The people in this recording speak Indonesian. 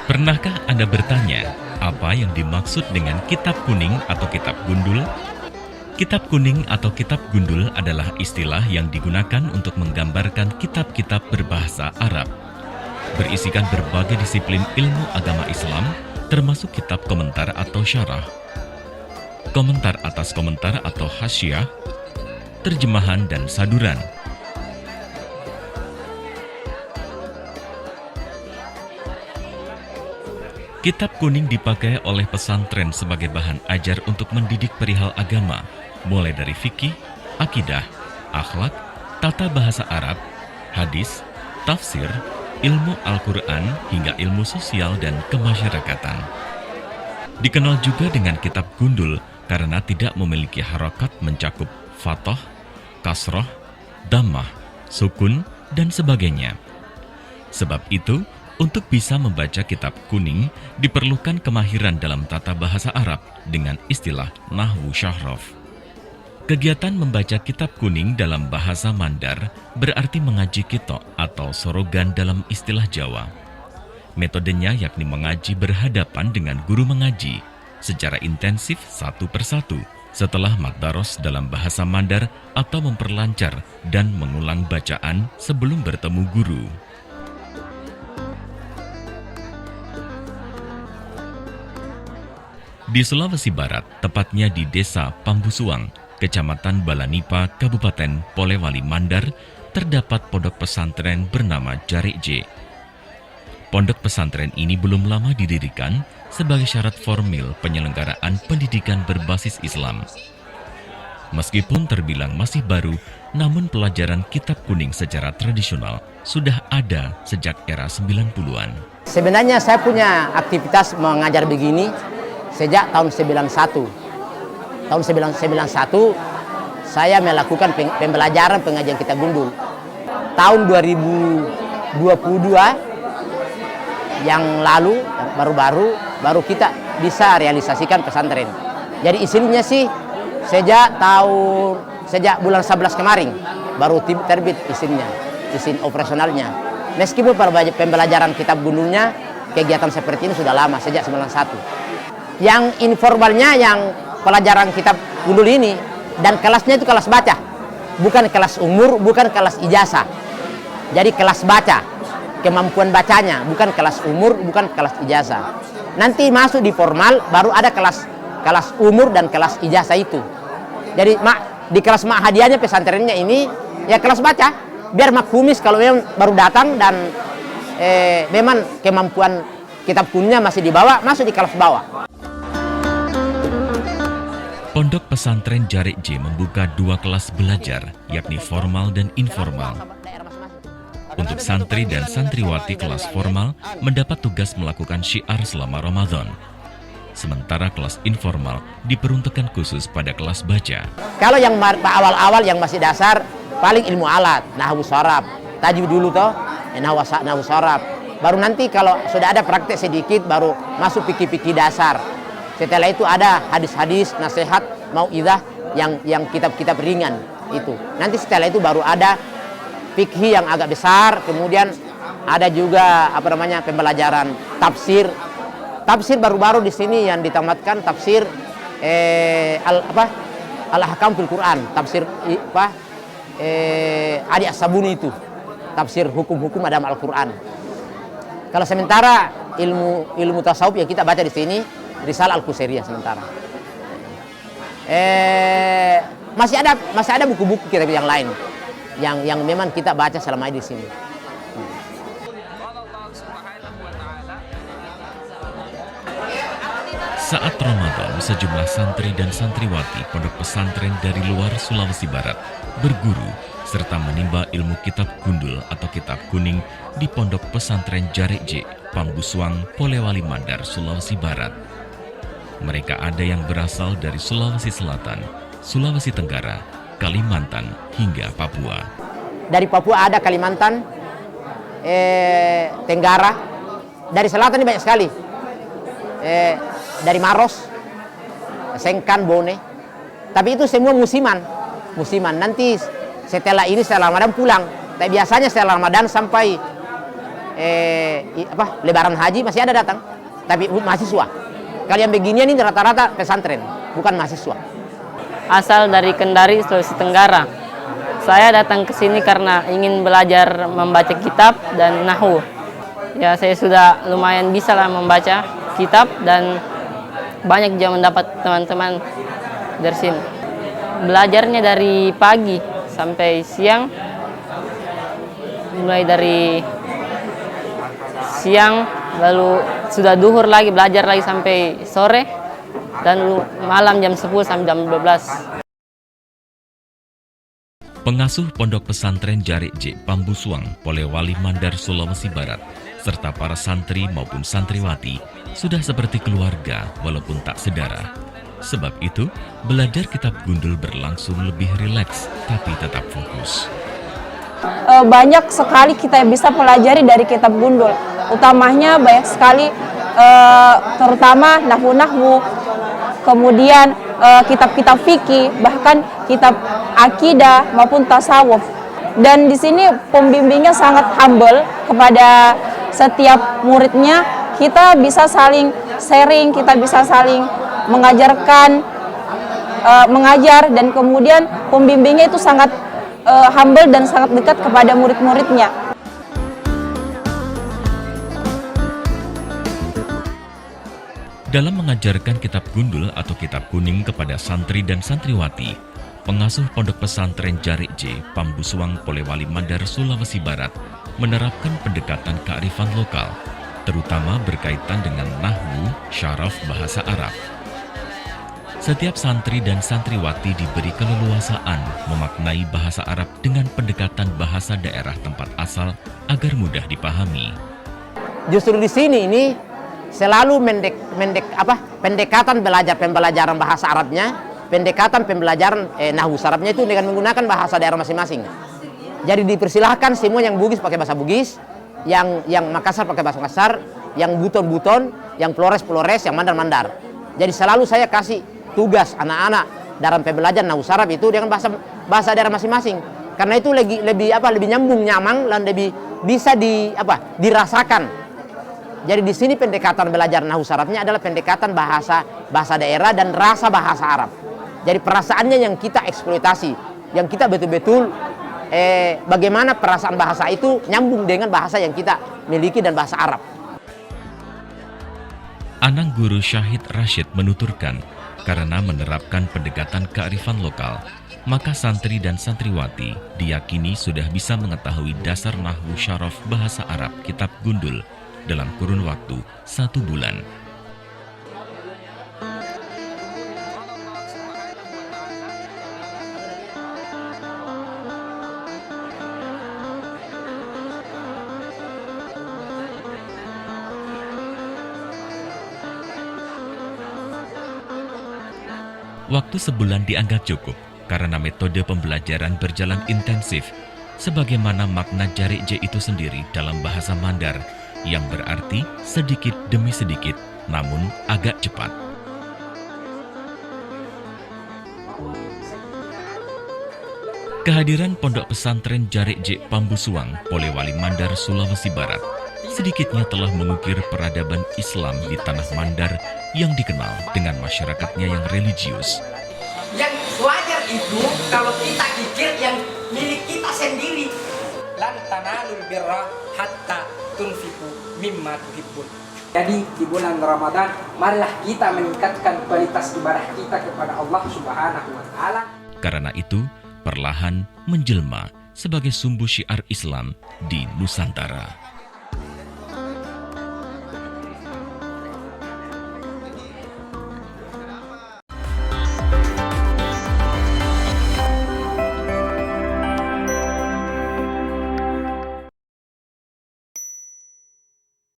Pernahkah Anda bertanya, apa yang dimaksud dengan kitab kuning atau kitab gundul? Kitab kuning atau kitab gundul adalah istilah yang digunakan untuk menggambarkan kitab-kitab berbahasa Arab. Berisikan berbagai disiplin ilmu agama Islam, termasuk kitab komentar atau syarah, komentar atas komentar atau hasyiah, terjemahan dan saduran. Kitab kuning dipakai oleh pesantren sebagai bahan ajar untuk mendidik perihal agama, mulai dari fikih, akidah, akhlak, tata bahasa Arab, hadis, tafsir, ilmu Al-Quran, hingga ilmu sosial dan kemasyarakatan. Dikenal juga dengan kitab gundul karena tidak memiliki harokat mencakup fathah, kasroh, dhammah, sukun, dan sebagainya. Sebab itu, untuk bisa membaca kitab kuning, diperlukan kemahiran dalam tata bahasa Arab dengan istilah nahwu syahrof. Kegiatan membaca kitab kuning dalam bahasa Mandar berarti mengaji kitok atau sorogan dalam istilah Jawa. Metodenya yakni mengaji berhadapan dengan guru mengaji secara intensif satu persatu setelah maddaros dalam bahasa Mandar atau memperlancar dan mengulang bacaan sebelum bertemu guru. Di Sulawesi Barat, tepatnya di Desa Pambusuang, Kecamatan Balanipa, Kabupaten Polewali Mandar, terdapat pondok pesantren bernama Jarik J. Pondok pesantren ini belum lama didirikan sebagai syarat formil penyelenggaraan pendidikan berbasis Islam. Meskipun terbilang masih baru, namun pelajaran kitab kuning secara tradisional sudah ada sejak era 90-an. Sebenarnya saya punya aktivitas mengajar begini sejak tahun 91. Tahun 1991 saya melakukan pembelajaran pengajian kitab gundul. Tahun 2022 yang lalu, baru kita bisa realisasikan pesantren. Jadi isinya sih sejak bulan 11 kemarin baru terbit isinya, izin operasionalnya. Meskipun pembelajaran kitab gundulnya kegiatan seperti ini sudah lama sejak 91. Yang informalnya yang pelajaran kitab gundul ini dan kelasnya itu kelas baca, bukan kelas umur, bukan kelas ijazah. Jadi kelas baca, kemampuan bacanya, bukan kelas umur, bukan kelas ijazah. Nanti masuk di formal baru ada kelas umur dan kelas ijazah itu. Jadi di kelas ma'hadiyahnya pesantrennya ini ya kelas baca, biar makhumis kalau memang baru datang dan memang kemampuan kitab gundulnya masih di bawah, masuk di kelas bawah. Pondok pesantren Jarik J membuka 2 kelas belajar, yakni formal dan informal. Untuk santri dan santriwati kelas formal mendapat tugas melakukan syiar selama Ramadan. Sementara kelas informal diperuntukkan khusus pada kelas baca. Kalau yang awal-awal yang masih dasar, paling ilmu alat, nahwu sharaf, tajwid dulu toh, nahwu sharaf. Baru nanti kalau sudah ada praktek sedikit, baru masuk fikih-fikih dasar. Setelah itu ada hadis-hadis, nasihat, mau'idzah yang kitab-kitab ringan itu. Nanti setelah itu baru ada fikih yang agak besar, kemudian ada juga pembelajaran tafsir. Tafsir baru-baru di sini yang ditamatkan tafsir al-ahkam fil Quran, tafsir Adi As-Sabuni itu. Tafsir hukum-hukum dalam Al-Qur'an. Kalau sementara ilmu tasawuf yang kita baca di sini Risalah Al-Qusairiyah sementara. Masih ada buku-buku kitab yang lain yang memang kita baca selama ini di sini. Saat Ramadan, sejumlah santri dan santriwati pondok pesantren dari luar Sulawesi Barat berguru serta menimba ilmu kitab gundul atau kitab kuning di pondok pesantren Jarik J, Pambusuang, Polewali Mandar, Sulawesi Barat. Mereka ada yang berasal dari Sulawesi Selatan, Sulawesi Tenggara, Kalimantan, hingga Papua. Dari Papua ada Kalimantan, Tenggara, dari selatan ini banyak sekali. Dari Maros, Sengkan, Bone. Tapi itu semua musiman. Nanti setelah Ramadan pulang. Tapi biasanya setelah Ramadan sampai Lebaran haji masih ada datang, tapi mahasiswa. Kalian beginian ini rata-rata pesantren, bukan mahasiswa. Asal dari Kendari, Sulawesi Tenggara. Saya datang ke sini karena ingin belajar membaca kitab dan nahwu. Ya, saya sudah lumayan bisa lah membaca kitab dan banyak juga mendapat teman-teman dari sini. Belajarnya dari pagi sampai siang, mulai dari siang lalu sudah duhur lagi, belajar lagi sampai sore, dan malam jam 10 sampai jam 12. Pengasuh Pondok Pesantren Jarik J Pambusuang, Polewali Mandar, Sulawesi Barat, serta para santri maupun santriwati sudah seperti keluarga walaupun tak sedara. Sebab itu, belajar kitab gundul berlangsung lebih rileks tapi tetap fokus. Banyak sekali kita bisa pelajari dari kitab gundul. Utamanya banyak sekali, terutama nahwu-nahwu, kemudian kitab-kitab fikih, bahkan kitab akidah maupun tasawuf. Dan di sini pembimbingnya sangat humble kepada setiap muridnya. Kita bisa saling sharing, kita bisa saling mengajarkan, mengajar, dan kemudian pembimbingnya itu sangat humble dan sangat dekat kepada murid-muridnya. Dalam mengajarkan kitab gundul atau kitab kuning kepada santri dan santriwati, pengasuh Pondok Pesantren Jarik J Pambusuang, Polewali Mandar, Sulawesi Barat menerapkan pendekatan kearifan lokal, terutama berkaitan dengan nahwu, syaraf bahasa Arab. Setiap santri dan santriwati diberi keleluasaan memaknai bahasa Arab dengan pendekatan bahasa daerah tempat asal agar mudah dipahami. Justru di sini ini selalu pendekatan pembelajaran bahasa Arabnya, pendekatan pembelajaran nahwu Arabnya itu dengan menggunakan bahasa daerah masing-masing. Jadi dipersilahkan semua yang Bugis pakai bahasa Bugis, yang Makassar pakai bahasa Makassar, yang Buton-Buton, yang Flores-Flores, yang Mandar-Mandar. Jadi selalu saya kasih tugas anak-anak dalam pembelajaran nahwu Arab itu dengan bahasa daerah masing-masing. Karena itu lebih nyambung, nyaman, dan lebih bisa dirasakan. Jadi di sini pendekatan belajar nahwu Arabnya adalah pendekatan bahasa daerah dan rasa bahasa Arab. Jadi perasaannya yang kita eksploitasi, yang kita betul-betul bagaimana perasaan bahasa itu nyambung dengan bahasa yang kita miliki dan bahasa Arab. Anang Guru Syahid Rashid menuturkan, karena menerapkan pendekatan kearifan lokal, maka santri dan santriwati diyakini sudah bisa mengetahui dasar nahwu syaraf bahasa Arab kitab gundul dalam kurun waktu 1 bulan. Waktu sebulan dianggap cukup karena metode pembelajaran berjalan intensif, sebagaimana makna Jarik J itu sendiri dalam bahasa Mandar, yang berarti sedikit demi sedikit, namun agak cepat. Kehadiran Pondok Pesantren Jarik J Pambusuang, Polewali Mandar, Sulawesi Barat, sedikitnya telah mengukir peradaban Islam di tanah Mandar yang dikenal dengan masyarakatnya yang religius. Yang wajar itu kalau kita pikir yang milik kita sendiri. Lan tanalul birra hatta tunfiqu mimma tuhibbun. Jadi di bulan Ramadan, marilah kita meningkatkan kualitas ibadah kita kepada Allah Subhanahu wa taala. Karena itu, perlahan menjelma sebagai sumbu syiar Islam di Nusantara.